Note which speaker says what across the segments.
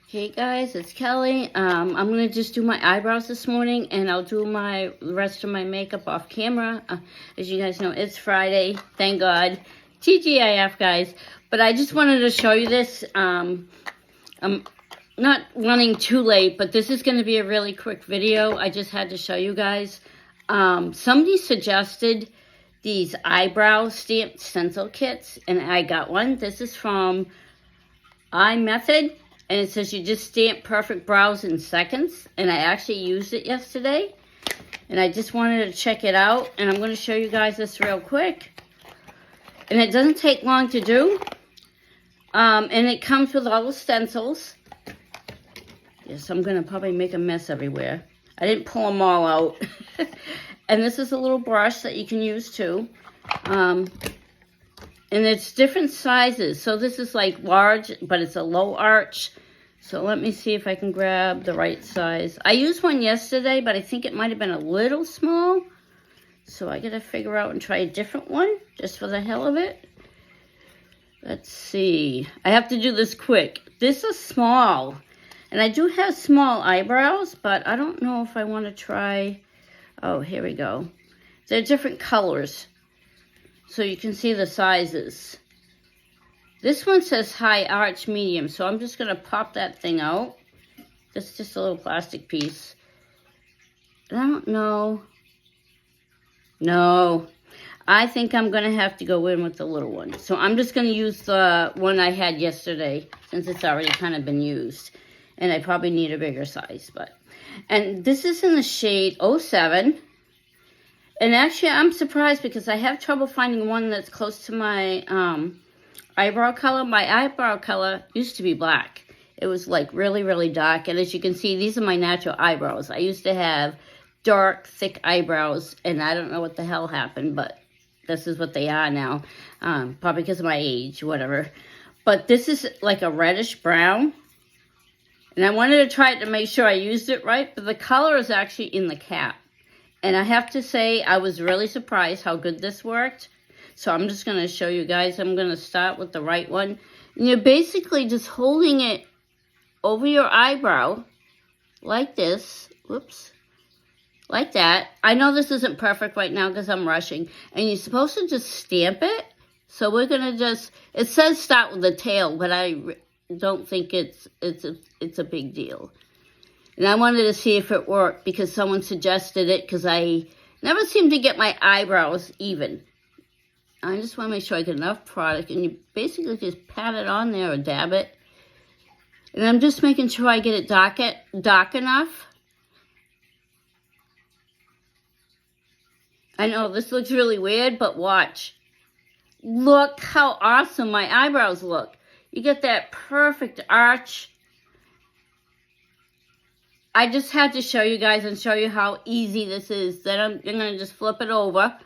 Speaker 1: Hey guys, it's Kelly. I'm gonna just do my eyebrows this morning, and I'll do the rest of my makeup off camera. As you guys know, it's Friday. Thank God. TGIF, guys. But I just wanted to show you this. I'm not running too late, but this is going to be a really quick video. I just had to show you guys. Somebody suggested these eyebrow stamped stencil kits, and I got one. This is from IMethod. And it says you just stamp perfect brows in seconds. And I actually used it yesterday. And I just wanted to check it out. And I'm going to show you guys this real quick. And it doesn't take long to do. And it comes with all the stencils. Yes, I'm going to probably make a mess everywhere. I didn't pull them all out. And this is a little brush that you can use too. And it's different sizes. So this is like large, but it's a low arch. So let me see if I can grab the right size. I used one yesterday, but I think it might have been a little small. So I got to figure out and try a different one, just for the hell of it. Let's see. I have to do this quick. This is small. And I do have small eyebrows, but I don't know if I want to try. Oh, here we go. They're different colors. So you can see the sizes. This one says high arch medium, so I'm just going to pop that thing out. This is just a little plastic piece. And I don't know. No. I think I'm going to have to go in with the little one. So I'm just going to use the one I had yesterday, since it's already kind of been used. And I probably need a bigger size. And this is in the shade 07. And actually, I'm surprised because I have trouble finding one that's close to my eyebrow color. My eyebrow color used to be black. It was like really, really dark. And as you can see, these are my natural eyebrows. I used to have dark, thick eyebrows. And I don't know what the hell happened, but this is what they are now. Probably because of my age, whatever. But this is like a reddish brown. And I wanted to try it to make sure I used it right. But the color is actually in the cap. And I have to say, I was really surprised how good this worked. So I'm just going to show you guys. I'm going to start with the right one. And you're basically just holding it over your eyebrow like this. Whoops. Like that. I know this isn't perfect right now because I'm rushing. And you're supposed to just stamp it. So we're going to just, it says start with the tail, but I don't think it's a big deal. And I wanted to see if it worked because someone suggested it because I never seem to get my eyebrows even. I just want to make sure I get enough product. And you basically just pat it on there or dab it. And I'm just making sure I get it dark enough. I know this looks really weird, but watch. Look how awesome my eyebrows look. You get that perfect arch. I just had to show you guys and show you how easy this is. Then you're going to just flip it over.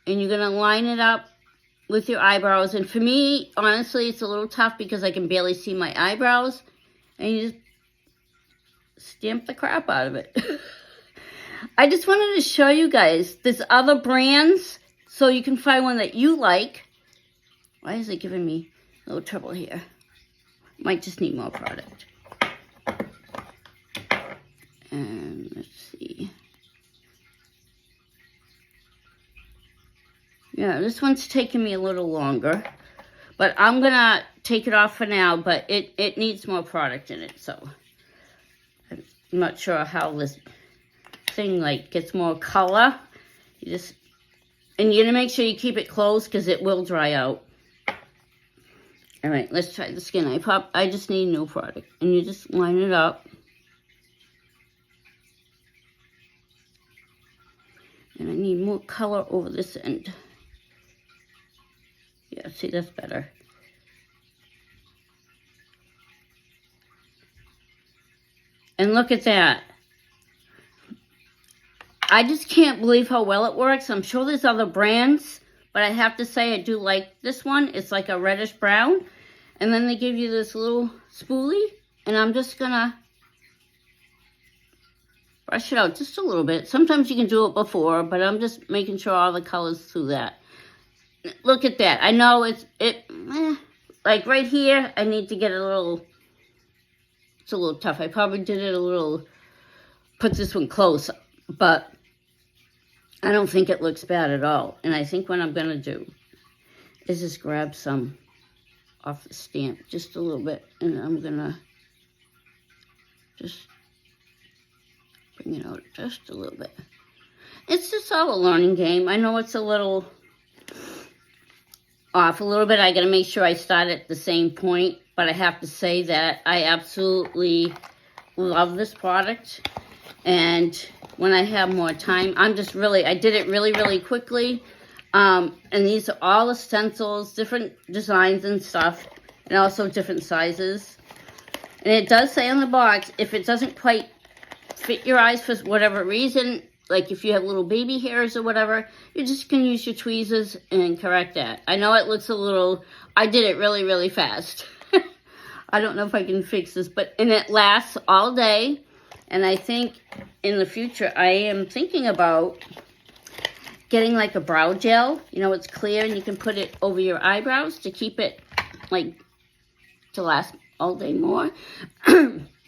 Speaker 1: And you're going to line it up with your eyebrows. And for me, honestly, it's a little tough because I can barely see my eyebrows. And you just stamp the crap out of it. I just wanted to show you guys. There's other brands. So you can find one that you like. Why is it giving me a little trouble here? Might just need more product. And let's see. Yeah, this one's taking me a little longer. But I'm going to take it off for now. But it needs more product in it. So I'm not sure how this thing gets more color. And you're going to make sure you keep it closed because it will dry out. All right, let's try the skin. I just need new product. And you just line it up. And I need more color over this end. Yeah, see, that's better. And look at that. I just can't believe how well it works. I'm sure there's other brands, but I have to say I do like this one. It's like a reddish brown. And then they give you this little spoolie. And I'm just going to brush it out just a little bit. Sometimes you can do it before, but I'm just making sure all the colors through that. Look at that. I know like right here, I need to get a little It's a little tough. I probably did it a little, put this one close, but I don't think it looks bad at all. And I think what I'm going to do is just grab some off the stamp, just a little bit, and I'm going to just bring it out just a little bit. It's just all a learning game. I know it's a little off a little bit. I got to make sure I start at the same point, but I have to say that I absolutely love this product. And when I have more time, I did it really, really quickly. And these are all the stencils, different designs and stuff, and also different sizes. And it does say on the box, if it doesn't quite fit your eyes for whatever reason, like if you have little baby hairs or whatever, you just can use your tweezers and correct that. I know it looks a little, I did it really, really fast. I don't know if I can fix this, and it lasts all day. And I think in the future, I am thinking about getting like a brow gel. You know, it's clear and you can put it over your eyebrows to keep it like to last all day more.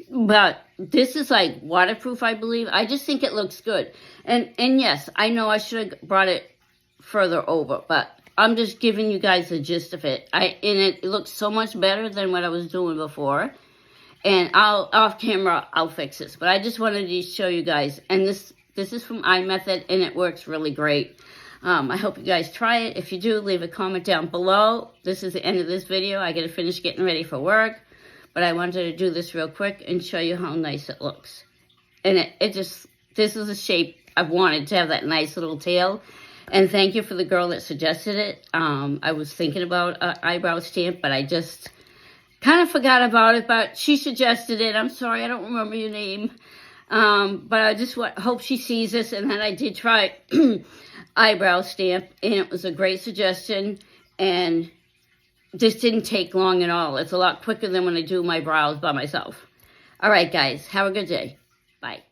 Speaker 1: But this is like waterproof, I believe. I just think it looks good. And yes, I know I should have brought it further over, but I'm just giving you guys the gist of it. And it looks so much better than what I was doing before. And off camera, I'll fix this. But I just wanted to show you guys. And this is from IMethod, and it works really great. I hope you guys try it. If you do, leave a comment down below. This is the end of this video. I got to finish getting ready for work. But I wanted to do this real quick and show you how nice it looks. And this is a shape I've wanted to have, that nice little tail. And thank you for the girl that suggested it. I was thinking about an eyebrow stamp, but I just kind of forgot about it. But she suggested it. I'm sorry, I don't remember your name. But I just hope she sees this. And then I did try eyebrow stamp, and it was a great suggestion. And this didn't take long at all. It's a lot quicker than when I do my brows by myself. All right, guys. Have a good day. Bye.